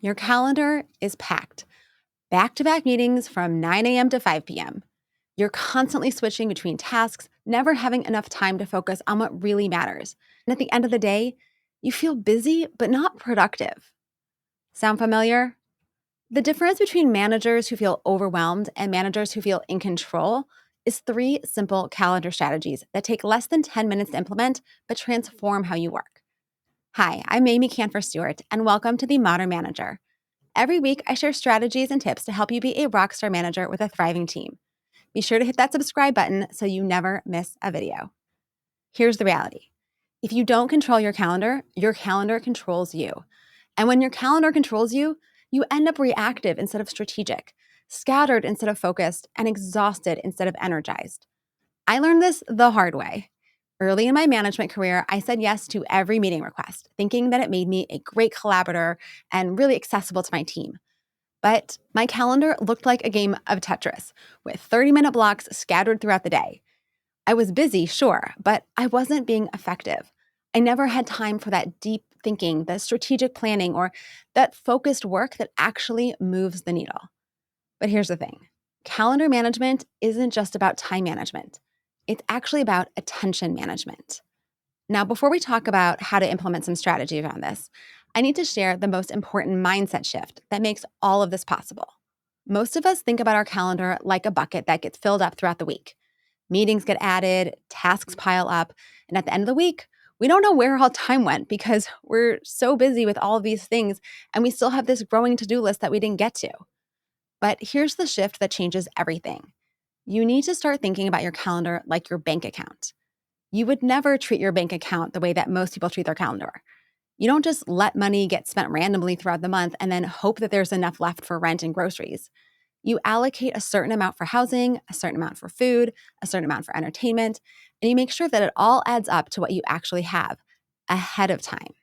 Your calendar is packed. Back-to-back meetings from 9 a.m. to 5 p.m. You're constantly switching between tasks, never having enough time to focus on what really matters. And at the end of the day, you feel busy but not productive. Sound familiar? The difference between managers who feel overwhelmed and managers who feel in control is three simple calendar strategies that take less than 10 minutes to implement but transform how you work. Hi, I'm Mamie Kanfer Stewart, and welcome to The Modern Manager. Every week, I share strategies and tips to help you be a rockstar manager with a thriving team. Be sure to hit that subscribe button so you never miss a video. Here's the reality. If you don't control your calendar controls you. And when your calendar controls you, you end up reactive instead of strategic, scattered instead of focused, and exhausted instead of energized. I learned this the hard way. Early in my management career, I said yes to every meeting request, thinking that it made me a great collaborator and really accessible to my team. But my calendar looked like a game of Tetris, with 30-minute blocks scattered throughout the day. I was busy, sure, but I wasn't being effective. I never had time for that deep thinking, the strategic planning, or that focused work that actually moves the needle. But here's the thing. Calendar management isn't just about time management. It's actually about attention management. Now, before we talk about how to implement some strategy around this, I need to share the most important mindset shift that makes all of this possible. Most of us think about our calendar like a bucket that gets filled up throughout the week. Meetings get added, tasks pile up, and at the end of the week, we don't know where all time went because we're so busy with all of these things, and we still have this growing to-do list that we didn't get to. But here's the shift that changes everything. You need to start thinking about your calendar like your bank account. You would never treat your bank account the way that most people treat their calendar. You don't just let money get spent randomly throughout the month and then hope that there's enough left for rent and groceries. You allocate a certain amount for housing, a certain amount for food, a certain amount for entertainment, and you make sure that it all adds up to what you actually have ahead of time.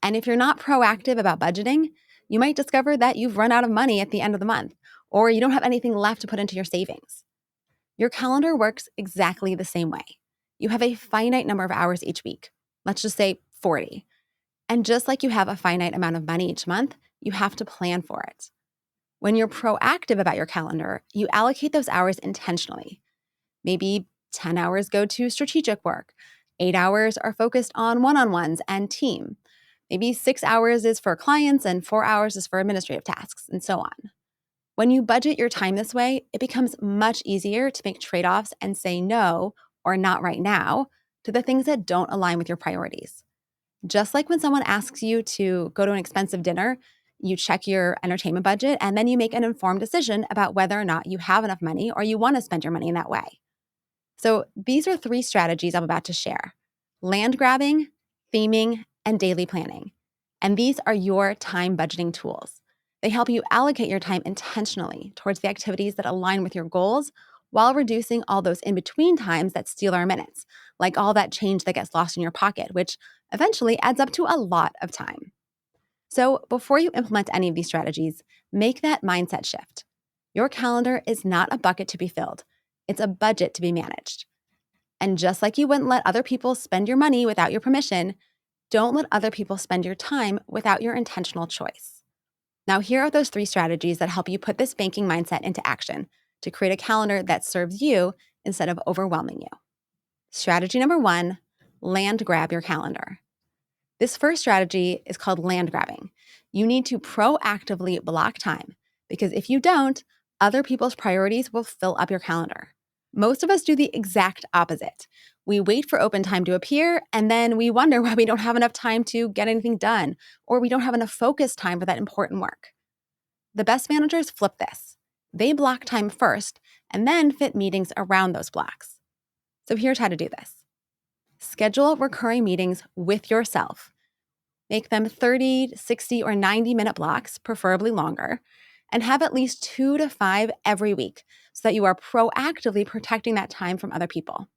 And if you're not proactive about budgeting, you might discover that you've run out of money at the end of the month, or you don't have anything left to put into your savings. Your calendar works exactly the same way. You have a finite number of hours each week. Let's just say 40. And just like you have a finite amount of money each month, you have to plan for it. When you're proactive about your calendar, you allocate those hours intentionally. Maybe 10 hours go to strategic work, 8 hours are focused on one-on-ones and team. Maybe 6 hours is for clients and 4 hours is for administrative tasks, and so on. When you budget your time this way, it becomes much easier to make trade-offs and say no, or not right now, to the things that don't align with your priorities. Just like when someone asks you to go to an expensive dinner, you check your entertainment budget and then you make an informed decision about whether or not you have enough money or you want to spend your money in that way. So these are three strategies I'm about to share: land grabbing, theming, and daily planning. And these are your time budgeting tools. They help you allocate your time intentionally towards the activities that align with your goals while reducing all those in-between times that steal our minutes, like all that change that gets lost in your pocket, which eventually adds up to a lot of time. So before you implement any of these strategies, make that mindset shift. Your calendar is not a bucket to be filled. It's a budget to be managed. And just like you wouldn't let other people spend your money without your permission, don't let other people spend your time without your intentional choice. Now, here are those three strategies that help you put this banking mindset into action to create a calendar that serves you instead of overwhelming you. Strategy number 1, land grab your calendar. This first strategy is called land grabbing. You need to proactively block time because if you don't, other people's priorities will fill up your calendar. Most of us do the exact opposite. We wait for open time to appear, and then we wonder why we don't have enough time to get anything done, or we don't have enough focus time for that important work. The best managers flip this. They block time first, and then fit meetings around those blocks. So here's how to do this. Schedule recurring meetings with yourself. Make them 30, 60, or 90-minute blocks, preferably longer, and have at least 2 to 5 every week so that you are proactively protecting that time from other people.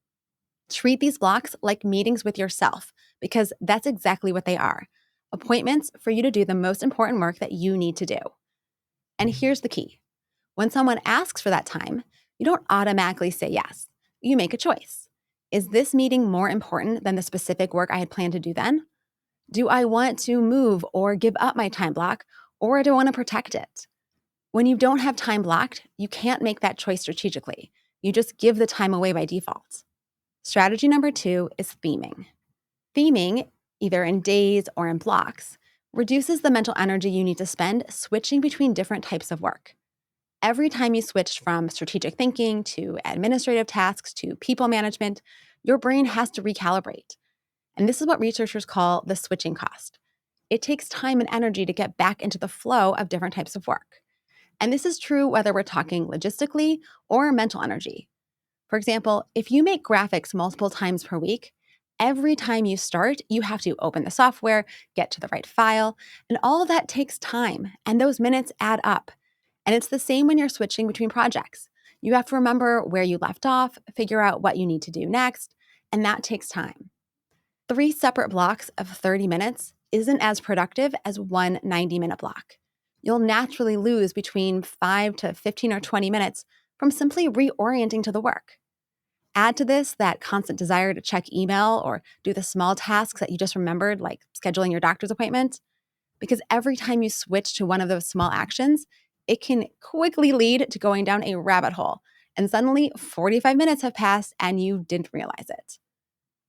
Treat these blocks like meetings with yourself because that's exactly what they are: appointments for you to do the most important work that you need to do. And here's the key. When someone asks for that time, you don't automatically say yes. You make a choice. Is this meeting more important than the specific work I had planned to do then? Do I want to move or give up my time block, Or do I want to protect it? When you don't have time blocked, you can't make that choice strategically. You just give the time away by default. Strategy number 2 is theming. Theming, either in days or in blocks, reduces the mental energy you need to spend switching between different types of work. Every time you switch from strategic thinking to administrative tasks to people management, your brain has to recalibrate. And this is what researchers call the switching cost. It takes time and energy to get back into the flow of different types of work. And this is true whether we're talking logistically or mental energy. For example, if you make graphics multiple times per week, every time you start, you have to open the software, get to the right file, and all of that takes time, and those minutes add up. And it's the same when you're switching between projects. You have to remember where you left off, figure out what you need to do next, and that takes time. 3 separate blocks of 30 minutes isn't as productive as one 90-minute block. You'll naturally lose between 5 to 15 or 20 minutes from simply reorienting to the work. Add to this that constant desire to check email or do the small tasks that you just remembered, like scheduling your doctor's appointment, because every time you switch to one of those small actions, it can quickly lead to going down a rabbit hole, and suddenly 45 minutes have passed and you didn't realize it.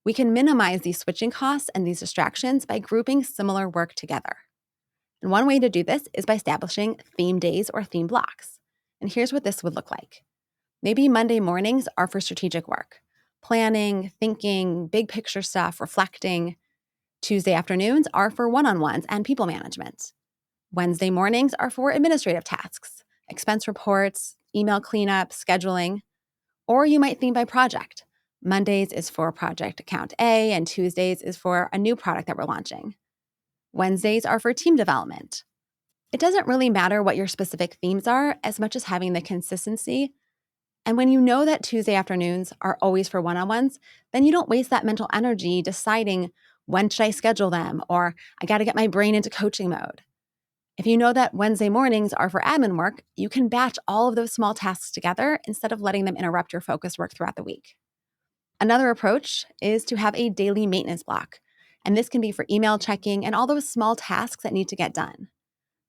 We can minimize these switching costs and these distractions by grouping similar work together. And one way to do this is by establishing theme days or theme blocks. And here's what this would look like. Maybe Monday mornings are for strategic work, planning, thinking, big picture stuff, reflecting. Tuesday afternoons are for one-on-ones and people management. Wednesday mornings are for administrative tasks, expense reports, email cleanup, scheduling. Or you might theme by project. Mondays is for project account A, and Tuesdays is for a new product that we're launching. Wednesdays are for team development. It doesn't really matter what your specific themes are as much as having the consistency. And when you know that Tuesday afternoons are always for one-on-ones, then you don't waste that mental energy deciding when should I schedule them or I got to get my brain into coaching mode. If you know that Wednesday mornings are for admin work, you can batch all of those small tasks together instead of letting them interrupt your focused work throughout the week. Another approach is to have a daily maintenance block, and this can be for email checking and all those small tasks that need to get done.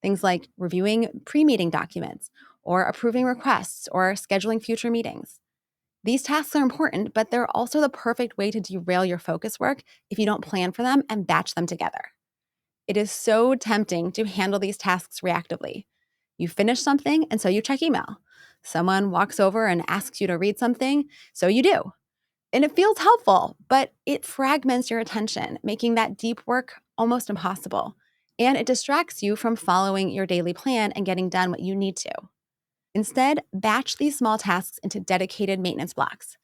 Things like reviewing pre-meeting documents or approving requests or scheduling future meetings. These tasks are important, but they're also the perfect way to derail your focus work if you don't plan for them and batch them together. It is so tempting to handle these tasks reactively. You finish something, and so you check email. Someone walks over and asks you to read something, so you do. And it feels helpful, but it fragments your attention, making that deep work almost impossible. And it distracts you from following your daily plan and getting done what you need to. Instead, batch these small tasks into dedicated maintenance blocks.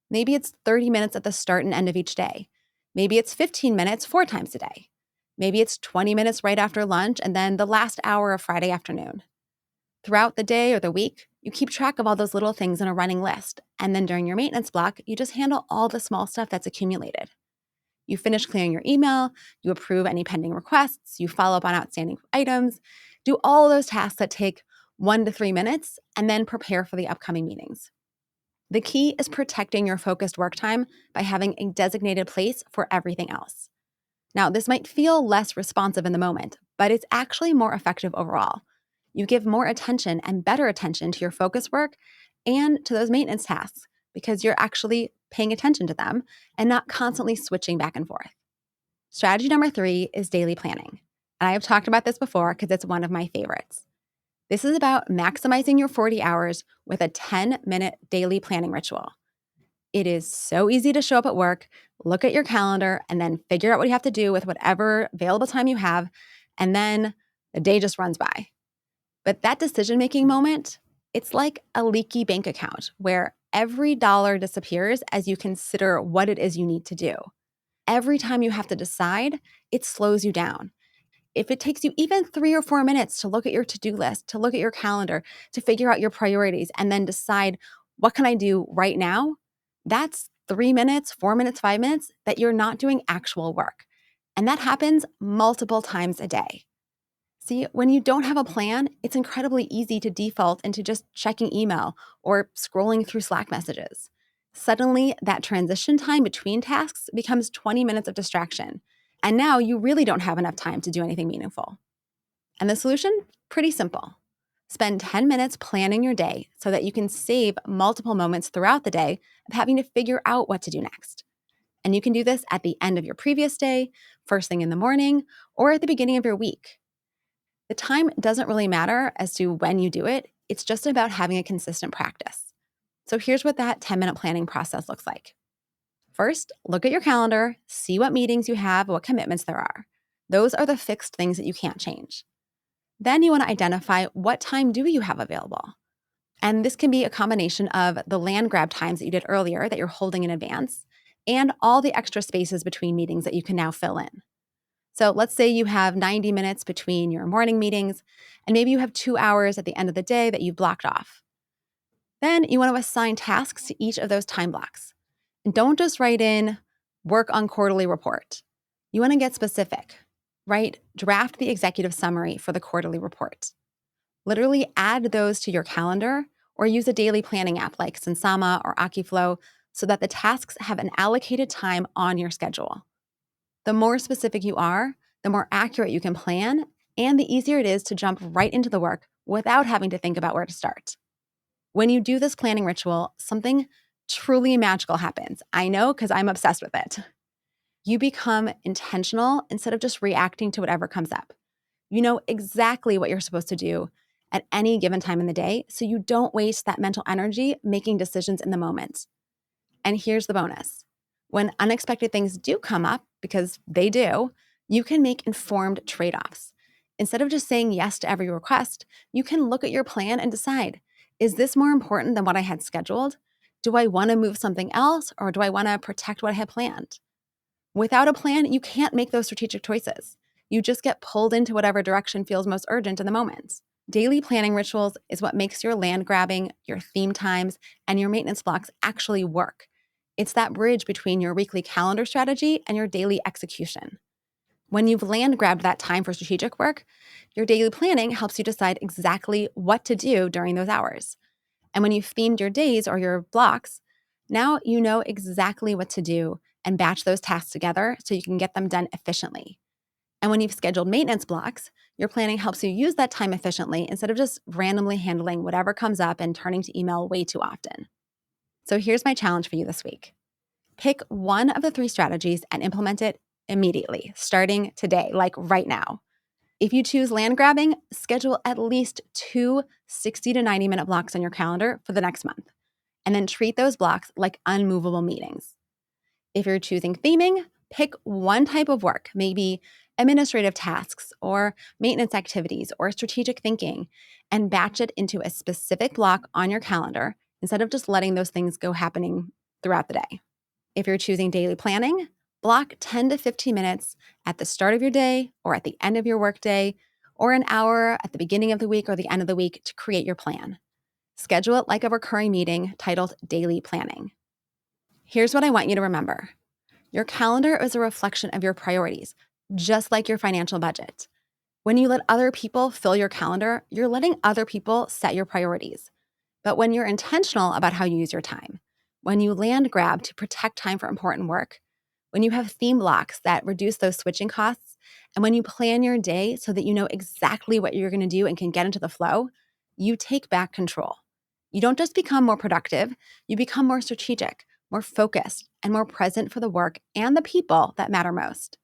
Maybe it's 30 minutes at the start and end of each day. Maybe it's 15 minutes 4 times a day. Maybe it's 20 minutes right after lunch and then the last hour of Friday afternoon. Throughout the day or the week, you keep track of all those little things in a running list. And then during your maintenance block, you just handle all the small stuff that's accumulated. You finish clearing your email, you approve any pending requests, you follow up on outstanding items, do all those tasks that take 1 to 3 minutes, and then prepare for the upcoming meetings. The key is protecting your focused work time by having a designated place for everything else. Now, this might feel less responsive in the moment, but it's actually more effective overall. You give more attention and better attention to your focus work and to those maintenance tasks because you're actually paying attention to them and not constantly switching back and forth. Strategy number 3 is daily planning. And I have talked about this before because it's one of my favorites. This is about maximizing your 40 hours with a 10-minute daily planning ritual. It is so easy to show up at work, look at your calendar, and then figure out what you have to do with whatever available time you have, and then the day just runs by. But that decision-making moment, it's like a leaky bank account where every dollar disappears as you consider what it is you need to do. Every time you have to decide, it slows you down. If it takes you even 3 or 4 minutes to look at your to-do list, to look at your calendar, to figure out your priorities, and then decide, what can I do right now? That's 3 minutes, 4 minutes, 5 minutes that you're not doing actual work. And that happens multiple times a day. See, when you don't have a plan, it's incredibly easy to default into just checking email or scrolling through Slack messages. Suddenly, that transition time between tasks becomes 20 minutes of distraction. And now you really don't have enough time to do anything meaningful. And the solution? Pretty simple. Spend 10 minutes planning your day so that you can save multiple moments throughout the day of having to figure out what to do next. And you can do this at the end of your previous day, first thing in the morning, or at the beginning of your week. The time doesn't really matter as to when you do it. It's just about having a consistent practice. So here's what that 10-minute planning process looks like. First, look at your calendar, see what meetings you have, what commitments there are. Those are the fixed things that you can't change. Then you want to identify what time do you have available. And this can be a combination of the land grab times that you did earlier that you're holding in advance and all the extra spaces between meetings that you can now fill in. So let's say you have 90 minutes between your morning meetings, and maybe you have 2 hours at the end of the day that you've blocked off. Then you want to assign tasks to each of those time blocks. And don't just write in work on quarterly report. You want to get specific. Draft the executive summary for the quarterly report. Literally add those to your calendar or use a daily planning app like Sensama or Akiflow so that the tasks have an allocated time on your schedule. The more specific you are, the more accurate you can plan, and the easier it is to jump right into the work without having to think about where to start. When you do this planning ritual, something truly magical happens. I know because I'm obsessed with it. You become intentional instead of just reacting to whatever comes up. You know exactly what you're supposed to do at any given time in the day, so you don't waste that mental energy making decisions in the moment. And here's the bonus. When unexpected things do come up, because they do, you can make informed trade-offs. Instead of just saying yes to every request, you can look at your plan and decide, is this more important than what I had scheduled? Do I want to move something else, or do I want to protect what I had planned? Without a plan, you can't make those strategic choices. You just get pulled into whatever direction feels most urgent in the moment. Daily planning rituals is what makes your land grabbing, your theme times, and your maintenance blocks actually work. It's that bridge between your weekly calendar strategy and your daily execution. When you've land grabbed that time for strategic work, your daily planning helps you decide exactly what to do during those hours. And when you've themed your days or your blocks, now you know exactly what to do and batch those tasks together so you can get them done efficiently. And when you've scheduled maintenance blocks, your planning helps you use that time efficiently instead of just randomly handling whatever comes up and turning to email way too often. So here's my challenge for you this week. Pick one of the 3 strategies and implement it immediately, starting today, like right now. If you choose land grabbing, schedule at least 2 60 to 90 minute blocks on your calendar for the next month, and then treat those blocks like unmovable meetings. If you're choosing theming, pick one type of work, maybe administrative tasks or maintenance activities or strategic thinking, and batch it into a specific block on your calendar instead of just letting those things go happening throughout the day. If you're choosing daily planning, block 10 to 15 minutes at the start of your day or at the end of your workday, or an hour at the beginning of the week or the end of the week to create your plan. Schedule it like a recurring meeting titled Daily Planning. Here's what I want you to remember. Your calendar is a reflection of your priorities, just like your financial budget. When you let other people fill your calendar, you're letting other people set your priorities. But when you're intentional about how you use your time, when you land grab to protect time for important work, when you have theme blocks that reduce those switching costs, and when you plan your day so that you know exactly what you're going to do and can get into the flow, you take back control. You don't just become more productive, you become more strategic, more focused, and more present for the work and the people that matter most.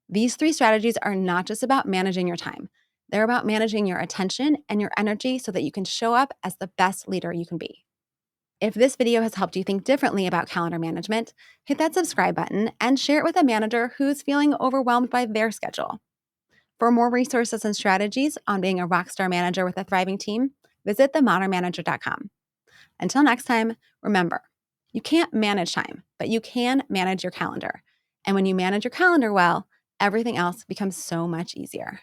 These 3 strategies are not just about managing your time. They're about managing your attention and your energy so that you can show up as the best leader you can be. If this video has helped you think differently about calendar management, hit that subscribe button and share it with a manager who's feeling overwhelmed by their schedule. For more resources and strategies on being a rockstar manager with a thriving team, visit themodernmanager.com. Until next time, remember, you can't manage time, but you can manage your calendar. And when you manage your calendar well, everything else becomes so much easier.